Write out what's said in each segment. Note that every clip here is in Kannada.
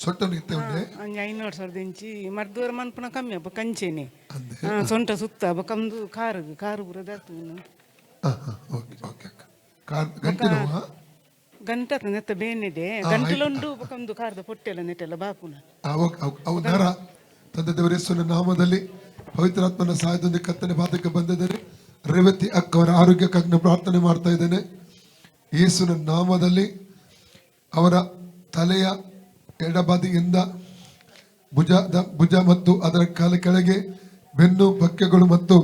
ಸೊಟ್ಟ ನಿತ್ತೆ ಉಂಡೆ ಅಂಜ 500 ಇಂಚಿ ಮರ್ದೂರ ಮನ್ಪುನ ಕಮ್ಮಿ ಅಪ್ಪ ಕಂಚೆನೆ ಅಂದೆ ಸೊಂಟ ಸುತ್ತ ಬಕಂದು ಕಾರು ಬುರದ ಓಕೆ ಓಕೆ ಗಂಟೆ ನೋವಾ ಗಂಟ ನೆತ್ತ ಬೇನೆಡೆ ಗಂಟಲೊಂದು ಬಕಂದು ಕಾರ್ದ ಪೊಟ್ಟೆಲ್ಲ ನೆಟ್ಟೆಲ್ಲ ಬಾಪುನ ಅವು ನರ ತಂದೆ ದೇವರ ಯೇಸುವಿನ ನಾಮದಲ್ಲಿ ಪವಿತ್ರಾತ್ಮನ ಸಹಾಯದೊಂದಿಗೆ ಕತ್ತನೆ ಬಾಧಕ್ಕೆ ಬಂದಿದ್ದಾರೆ. ರೇವತಿ ಅಕ್ಕ ಅವರ ಆರೋಗ್ಯಕ್ಕಾಗಿ ಪ್ರಾರ್ಥನೆ ಮಾಡ್ತಾ ಇದ್ದೇನೆ. ಯೇಸುವಿನ ನಾಮದಲ್ಲಿ ಅವರ ತಲೆಯ ಎಡಬದಿಯಿಂದ ಭುಜ ಮತ್ತು ಅದರ ಕಾಲ ಕೆಳಗೆ ಬೆನ್ನು ಬಕ್ಕೆಗಳು ಮತ್ತು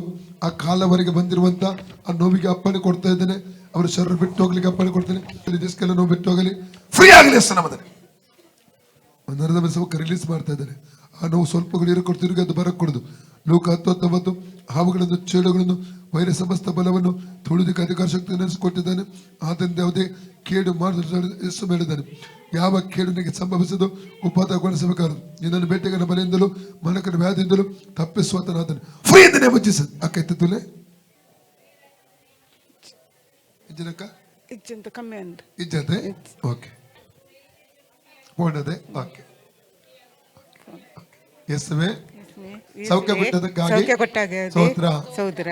ಆ ಕಾಲವರೆಗೆ ಬಂದಿರುವಂತ ಆ ನೋವಿಗೆ ಅಪ್ಪಣೆ ಕೊಡ್ತಾ ಇದ್ದೇನೆ. ಅವರ ಶರೀರ ಬಿಟ್ಟು ಹೋಗ್ಲಿಕ್ಕೆ ಅಪ್ಪಣೆ ಕೊಡ್ತೇನೆ. ಡಿಸ್ಕೆಲ್ಲ ನೋವು ಬಿಟ್ಟು ಹೋಗಲಿ, ಫ್ರೀ ಆಗಲಿ ಯೇಸು ನಾಮದಲ್ಲಿ. ನರದ ಬೆಸವಕ್ಕೆ ರಿಲೀಸ್ ಮಾಡ್ತಾ ಇದ್ದೇನೆ. ಆ ನೋವು ಸ್ವಲ್ಪಗಳು ಇರಕೊಡ್ತು, ತಿರುಗಿ ಅದು ಬರಕೊಡುದು. ಲೋಕ 10:19 ಹಾವುಗಳನ್ನು, ಚೇಳುಗಳನ್ನು, ವೈರಸ್ ಸಮಸ್ತ ಬಲವನ್ನು ತುಳಿದಕ್ಕೆ ಅಧಿಕಾರ ಶಕ್ತಿ ನೆನೆಸಿಕೊಟ್ಟಿದ್ದಾನೆ. ಆದ್ದರಿಂದ ಯಾವುದೇ ಕೇಡು ಮಾಡಿದ ಯೇಸು ಹೇಳಿದ್ದಾನೆ, ಯಾವ ಕೇಡು ನಿನಗೆ ಸಂಭವಿಸದು ಉಪವಾಸಗೊಳಿಸಬೇಕಾದ್ರು ನಿನ್ನನ್ನು ಬೇಟೆಗನ ಬಲೆಯಿಂದಲೂ ಮನಕನ ವ್ಯಾಧಿಯಿಂದಲೂ ತಪ್ಪಿಸುವಂತನಾದನು. ಫ್ರೀ ಇಂದ ಮುಚ್ಚಿಸ ಅಕ್ಕ ಎತ್ತುಲೆ ಇಜ್ಜನಕ್ಕ ಇಜ್ಜಂತ ಕಮ್ಮಿ ಅಂತ ಇಜ್ಜತೆ ಓಕೆ ಓಡದೆ ಓಕೆ ಯೇಸುವೇ ಸೌಖ್ಯ ಕೊಟ್ಟದಕ್ಕಾಗಿ ಕೊಟ್ಟಾಗ ಸ್ತೋತ್ರ. ಸಹೋದರ